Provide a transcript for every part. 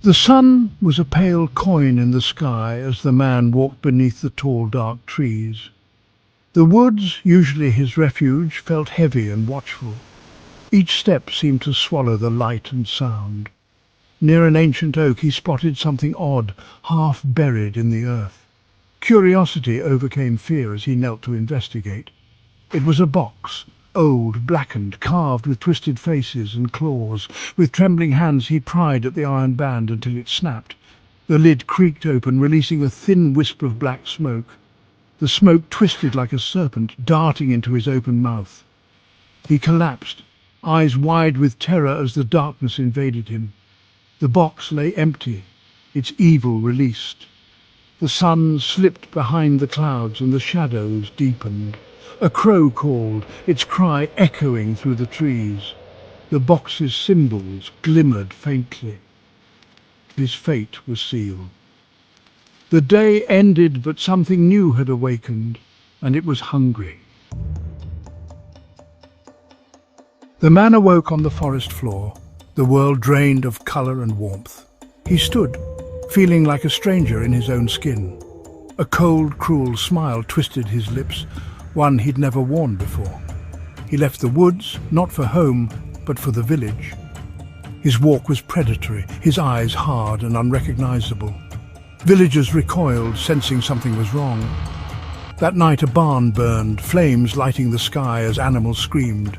The sun was a pale coin in the sky as the man walked beneath the tall dark trees. The woods, usually his refuge, felt heavy and watchful. Each step seemed to swallow the light and sound. Near an ancient oak he spotted something odd, half buried in the earth. Curiosity overcame fear as he knelt to investigate. It was a box, old, blackened, carved with twisted faces and claws. With trembling hands he pried at the iron band until it snapped. The lid creaked open, releasing a thin wisp of black smoke. The smoke twisted like a serpent, darting into his open mouth. He collapsed, eyes wide with terror as the darkness invaded him. The box lay empty, its evil released. The sun slipped behind the clouds and the shadows deepened. A crow called, its cry echoing through the trees. The box's symbols glimmered faintly. His fate was sealed. The day ended, but something new had awakened, and it was hungry. The man awoke on the forest floor, the world drained of colour and warmth. He stood, feeling like a stranger in his own skin. A cold, cruel smile twisted his lips, one he'd never worn before. He left the woods, not for home, but for the village. His walk was predatory, his eyes hard and unrecognizable. Villagers recoiled, sensing something was wrong. That night a barn burned, flames lighting the sky as animals screamed.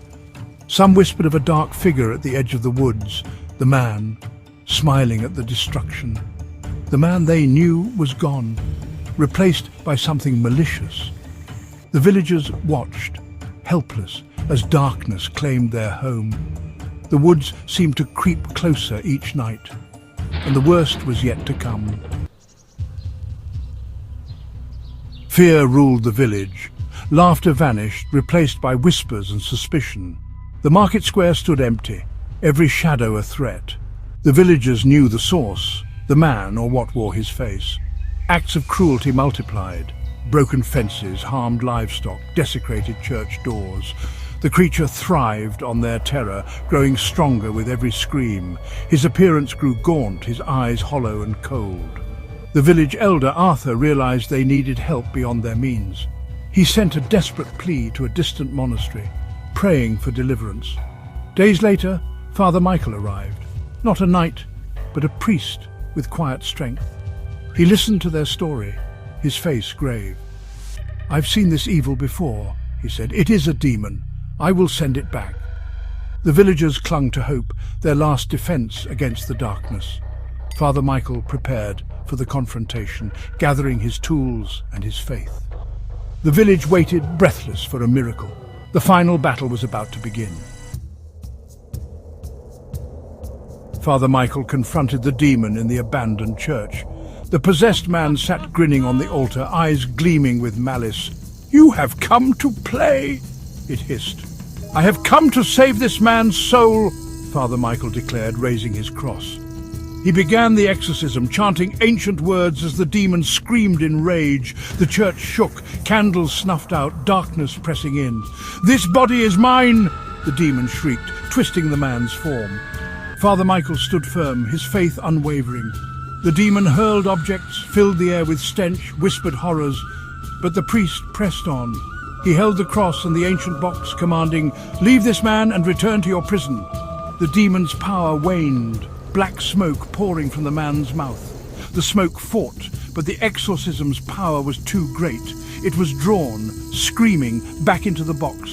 Some whispered of a dark figure at the edge of the woods, the man, smiling at the destruction. The man they knew was gone, replaced by something malicious. The villagers watched, helpless, as darkness claimed their home. The woods seemed to creep closer each night, and the worst was yet to come. Fear ruled the village. Laughter vanished, replaced by whispers and suspicion. The market square stood empty, every shadow a threat. The villagers knew the source, the man or what wore his face. Acts of cruelty multiplied. Broken fences, harmed livestock, desecrated church doors. The creature thrived on their terror, growing stronger with every scream. His appearance grew gaunt, his eyes hollow and cold. The village elder, Arthur, realized they needed help beyond their means. He sent a desperate plea to a distant monastery, praying for deliverance. Days later, Father Michael arrived. Not a knight, but a priest with quiet strength. He listened to their story, his face grave. "I've seen this evil before," he said. "It is a demon. I will send it back." The villagers clung to hope, their last defense against the darkness. Father Michael prepared for the confrontation, gathering his tools and his faith. The village waited breathless for a miracle. The final battle was about to begin. Father Michael confronted the demon in the abandoned church. The possessed man sat grinning on the altar, eyes gleaming with malice. "You have come to play," it hissed. "I have come to save this man's soul," Father Michael declared, raising his cross. He began the exorcism, chanting ancient words as the demon screamed in rage. The church shook, candles snuffed out, darkness pressing in. "This body is mine!" the demon shrieked, twisting the man's form. Father Michael stood firm, his faith unwavering. The demon hurled objects, filled the air with stench, whispered horrors, but the priest pressed on. He held the cross and the ancient box, commanding, "Leave this man and return to your prison." The demon's power waned, black smoke pouring from the man's mouth. The smoke fought, but the exorcism's power was too great. It was drawn, screaming, back into the box.